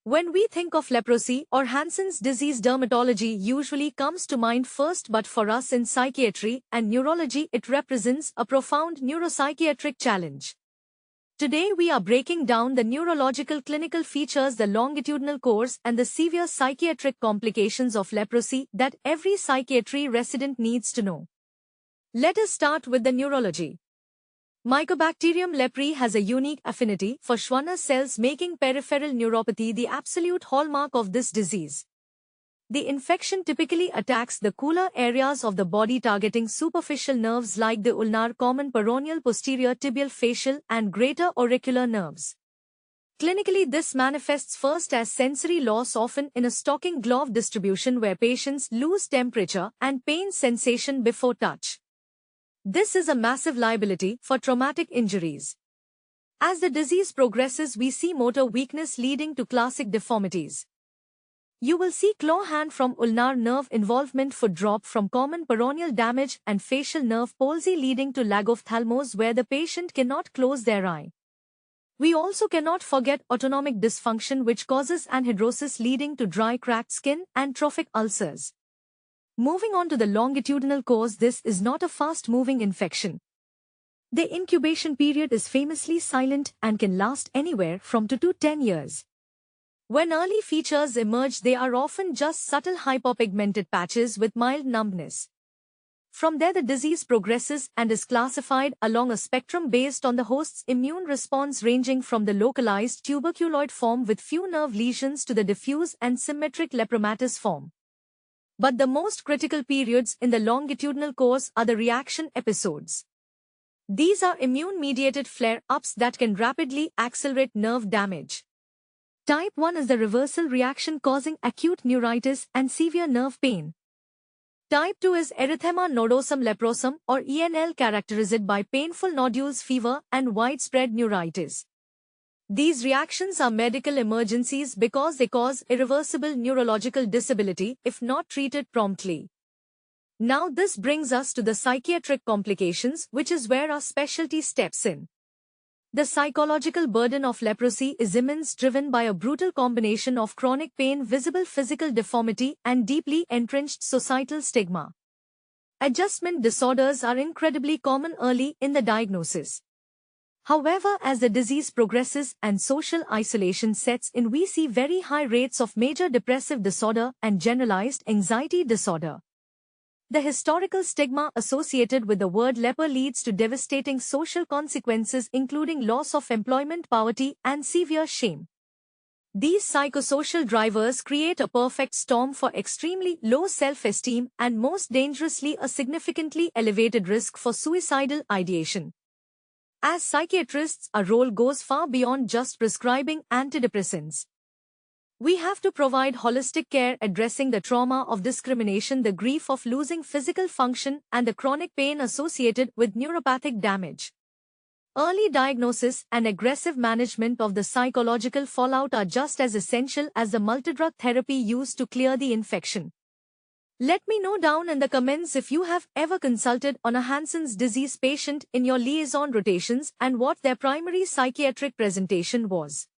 When we think of leprosy or Hansen's disease, dermatology usually comes to mind first, but for us in psychiatry and neurology it represents a profound neuropsychiatric challenge. Today we are breaking down the neurological clinical features, the longitudinal course and the severe psychiatric complications of leprosy that every psychiatry resident needs to know. Let us start with the neurology. Mycobacterium leprae has a unique affinity for Schwanner cells, making peripheral neuropathy the absolute hallmark of this disease. The infection typically attacks the cooler areas of the body, targeting superficial nerves like the ulnar, common, peroneal, posterior, tibial, facial, and greater auricular nerves. Clinically, this manifests first as sensory loss, often in a stocking glove distribution where patients lose temperature and pain sensation before touch. This is a massive liability for traumatic injuries. As the disease progresses, we see motor weakness leading to classic deformities. You will see claw hand from ulnar nerve involvement, foot drop from common, peroneal damage, and facial nerve palsy leading to lagophthalmos where the patient cannot close their eye. We also cannot forget autonomic dysfunction, which causes anhidrosis leading to dry, cracked skin and trophic ulcers. Moving on to the longitudinal course, this is not a fast-moving infection. The incubation period is famously silent and can last anywhere from 2 to 10 years. When early features emerge, they are often just subtle hypopigmented patches with mild numbness. From there, the disease progresses and is classified along a spectrum based on the host's immune response, ranging from the localized tuberculoid form with few nerve lesions to the diffuse and symmetric lepromatous form. But the most critical periods in the longitudinal course are the reaction episodes. These are immune-mediated flare-ups that can rapidly accelerate nerve damage. Type 1 is the reversal reaction, causing acute neuritis and severe nerve pain. Type 2 is erythema nodosum leprosum or ENL, characterized by painful nodules, fever, and widespread neuritis. These reactions are medical emergencies because they cause irreversible neurological disability if not treated promptly. Now this brings us to the psychiatric complications, which is where our specialty steps in. The psychological burden of leprosy is immense, driven by a brutal combination of chronic pain, visible physical deformity, and deeply entrenched societal stigma. Adjustment disorders are incredibly common early in the diagnosis. However, as the disease progresses and social isolation sets in, we see very high rates of major depressive disorder and generalized anxiety disorder. The historical stigma associated with the word leper leads to devastating social consequences, including loss of employment, poverty, and severe shame. These psychosocial drivers create a perfect storm for extremely low self-esteem and, most dangerously, a significantly elevated risk for suicidal ideation. As psychiatrists, our role goes far beyond just prescribing antidepressants. We have to provide holistic care, addressing the trauma of discrimination, the grief of losing physical function, and the chronic pain associated with neuropathic damage. Early diagnosis and aggressive management of the psychological fallout are just as essential as the multidrug therapy used to clear the infection. Let me know down in the comments if you have ever consulted on a Hansen's disease patient in your liaison rotations and what their primary psychiatric presentation was.